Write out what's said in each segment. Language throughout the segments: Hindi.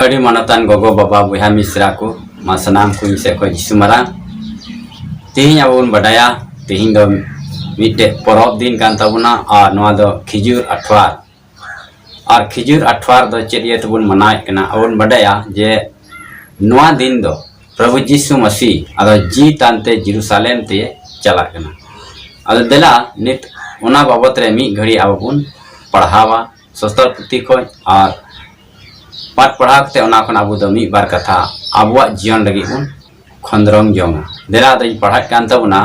अड़ी मानतान गोगो बाबा बुहा मिश्रा को मा सनाम को से को जिसुमारा तेहिं अब बडाया तेहिं दो मिटे परब दिन कान तबुना और नवा दो खिजुर अठवार और खिजुर अठवार दो चेरिए तबुन मनाए कना अब बडाया जे नवा दिन दो प्रभु यीशु मसीह अदो जी तानते जेरूसलेम ते चला कना अदो देला नित ओना बाबत रे मी घड़ी अब बुन पढ़ावा सस्तर पुथी को और पाठ पढ़ाते अब मी बार कथा अब जीवन लगी बुन खंद्रम जोंगा देला दो पढ़ा कान तबुना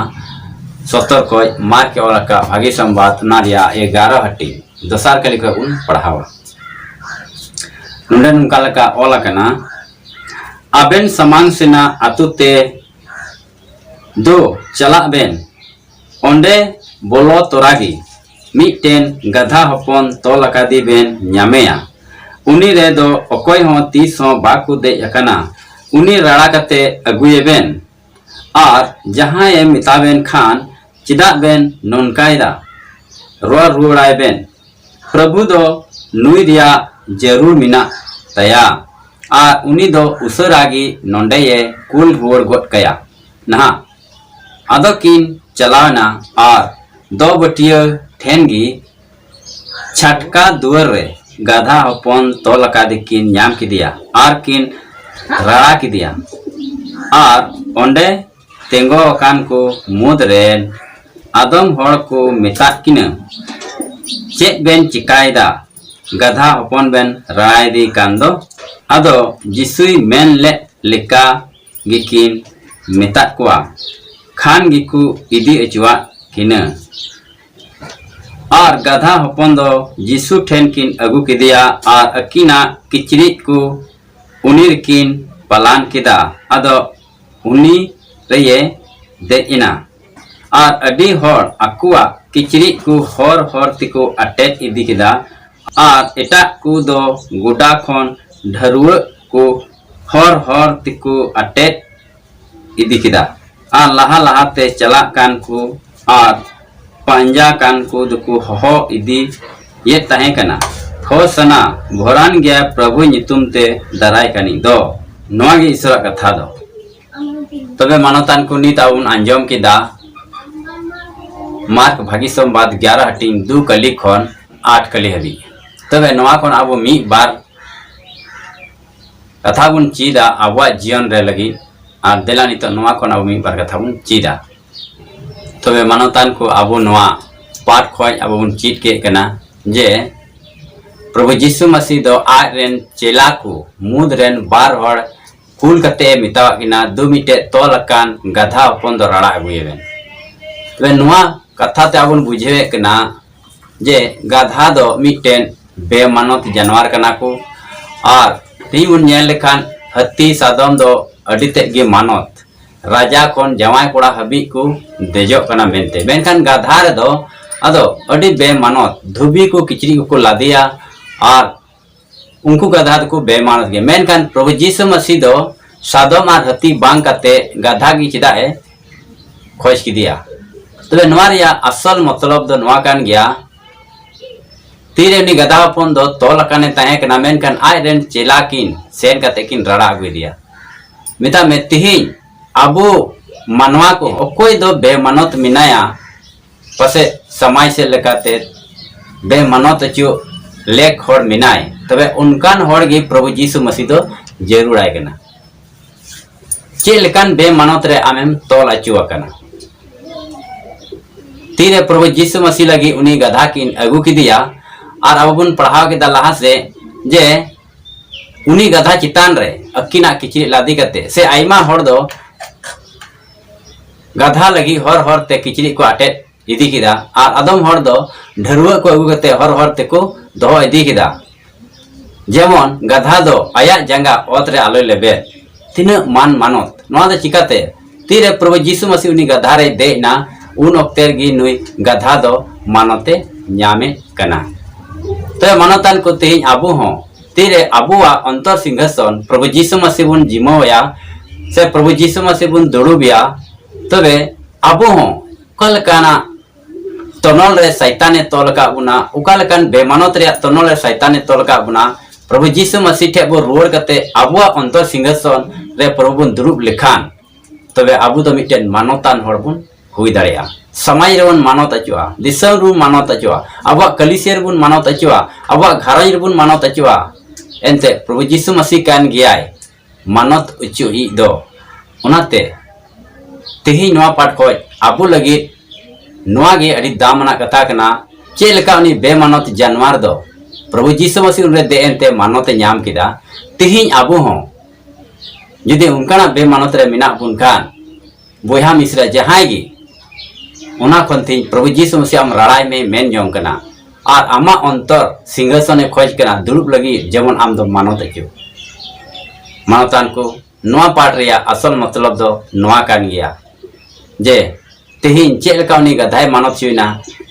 सस्तर को मार के और का भागी संवाद ना रिया 11 हट्टी दसार के लिखा उन पढ़ावा नुंडे नुका लका ओला कना आबेन समांग सेना अतुते दो चला बेन ओंडे बोलो तोरागी मिटेन गधा हपन तोलकादी बेन न्यामेया उनी रे दो अकोय हो 30 हो बाकु दे यकना उनी राड़ा कते अगुए बेन और जहां ये मिताबेन खान चिदा बेन नोनकायदा रोर रुड़ाय बेन प्रभु दो नुई रिया जरूर मिना तया आ उनी दो उसरागी नोंडे ये कुल रुड़ गोट कया नहा आदो किन चलावना और दो बटिया ठेनगी छटका दुअर रे गाधा हपन तोलका दिकिन न्याम की दिया और किन राड़ा की दिया और ओंडे तेंगो कान को मुद रेन आदम होड़ को मेता किना चेक बेन चिकायदा गधा हपन बेन राय दी कांदो आदो जिसुई मेन ले लेका गिकिन मेता कुआ खान गिकु इदी अचुआ किना और गधा हपन दो जिसु ठेन किन अगु किदिया और अकिना किचरी को उनीर किन पलान किदा आदो उनी रये देना और अडी होड़ अकुआ किचरी को हर हर तिको अटैच इदी किदा और एटा को दो गोडा खन ढरुआ को हर हर तिको अटैच इदी किदा और लहा लहा ते चला कान को और पंजा कान को दुको हो इदी ये तहे कना हो सना भोरान गया प्रभु नितुम ते दराय कनी दो नोगी ईश्वर कथा दो तबे मानतान को नीत आउन अंजम किदा मार्क भागी संवाद 11 हटिंग 2 कली खन 8 कली हबी तबे नवा खन अब मी बार कथा बुन चीदा अब जीवन रे लगी और देला नित नवा खन अब मी बार कथा बुन चीदा तबे मानतान को अब नवा पाठ खय अब बुन चीत के कना जे प्रभु यीशु मसीह दो आज रेन चेला को मुद रेन बार हड़ कुल कते मितावा किना 2 मिटे तोलकान गधा हपन दो राड़ा अगुएबेन तबे नवा कथा ते आबुन बुझेवे कना जे गधा दो मिटेन बेमानत जानवर कना को और तीउन नेल लेखान हत्ती सादम दो अडिते गे मानत राजा कोन जवाय कोड़ा हबी को देजो कना मेनते बेनखान गधा रे दो अदो अडी बेमानत धुबी को किचरी को लादिया और उनको गधा को बेमानत गे मेनखान प्रभु यीशु मसीह दो सादम और हत्ती बांग कते गधा की चिदा है खोज की दिया तबे नवा रिया असल मतलब दो नवा कान गया तीरे नि गधा अपन दो तोल काने तहे कना मेनखान आय रेन चेला किन सेन कते किन राड़ा अगु दिया मिता में तिहि अबो मनवा को कोई दो बेमानत मिनाया पसे समाज से लेकाते बेमानत चो लेख होड़ मिनाय तबे उनकान होड़ गे प्रभु यीशु मसीह दो जरूर आय कना चे लेकान बेमानत रे आमेम तोल अचुआ कना तीरे प्रभु यीशु मसीह लगी उनी गधा किन अगु की दिया और अब बुन पढ़ाव के दलाहा से जे उनी गधा चितान रे अकिना किचरी लादी कते से आइमा होड़ दो गधा लगी हर हर ते किचरी को आटे इदी किदा और अदम होड़ दो ढरुआ को अगु कते हर हर ते को दो इदी किदा जेमन गधा दो आया जंगा ओत रे आलोय लेबे तिना मान मानत नवा दो चिकाते तीरे प्रभु यीशु मसीह उनी गधा रे देना उन अक्तेर गी नुई गधा दो मानते न्यामे कना तो मानतान को तेहिं आबू हो तीरे आबुआ अंतर सिंहासन प्रभु यीशु मसीह बुन जिमोया से प्रभु यीशु मसीह बुन दुड़ुबिया तबे आबू हो कलकाना तनल रे शैताने तोल का बुना उकालकान बेमानत रे तनल रे शैताने तोल का बुना प्रभु जीसु मसीह ठे बो रुआड़ कते आबुआ अंतर सिंहासन रे प्रभु बन दुरुब लेखान तबे आबु दो मिटेन मानवतान हर बन हुई दाड़ेया समाज रे बन मानवत अचुआ दिसम रू मानवत अचुआ आबुआ कलिसियर बन मानवत अचुआ आबुआ घराई रे बन मानवत अचुआ एनते प्रभु जीसु मसीह कान गियाय मानवत अचु इ दो ओनाते तेही नवा पाठ को आबु लगी नवा गे अड़ी दामना कथा कना चे लेका उनी बेमानत जानवर दो प्रभु जीसु मसीह उनरे दे एनते मानवते नाम किदा तेही आबु हो जुदि उनकाना बेमानत रे मिना बुन खान बोहा मिश्रा जहां गी उना खनती प्रभु जीसु मसीह आम लड़ाई में मेन जों कना और आमा अंतर सिंहासन खोज कना दुरुब लगी जेमन आम दो मानवत अचु मानवतान को नवा पाठ रे असल मतलब दो नवा कान गया जे तेहिन चेलका उनी गधाय मानव चुना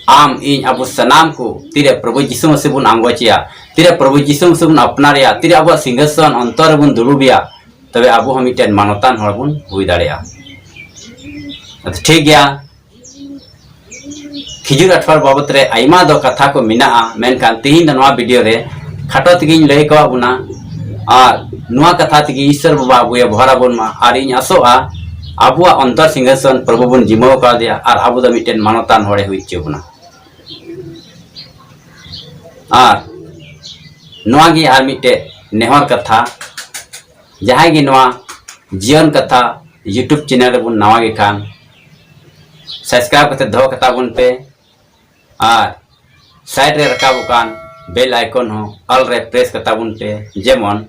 आम इन अब सनाम को तीरे प्रभु जीसु मसीह बुन आंगोचिया तीरे प्रभु जीसु मसीह बुन अपनारिया तीरे अब सिंहासन अंतर बुन दुरुबिया तबे अब हम मिटेन मानवतान हर बुन हुई दाड़ेया ठीक गया खिजुर अठवार बाबत रे आइमा दो कथा को मिना मेनखान तेहिन नवा वीडियो रे खाटो तगिन लई को बुना और नवा कथा तगी ईश्वर बाबा अबुया भरा बुन मा और इन आसोआ आबुआ अंतर सिंहासन प्रभु बुन जिमो का दिया और आबु द मिटेन मानवतान होड़े हुई चुबना और नवा गी आर मिटे नेहर कथा जहां गी नवा जीवन कथा यूट्यूब चैनल बुन नवा गे खान सब्सक्राइब करते दो कथा बुन पे और साइड रे रकाबु कान बेल आइकन हो ऑल रे प्रेस कथा बुन पे जेमन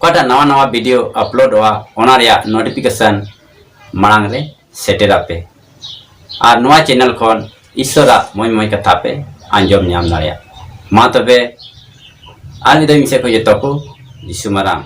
कोटा नवा नवा वीडियो अपलोड हुआ ओना रे नोटिफिकेशन मांग रे सेटेरा पे और नवा चैनल खन ईश्वरा मोय मोय कथा पे आंजम नाम दाड़िया मा तबे आल मिसे को जतो को यीशु मराम।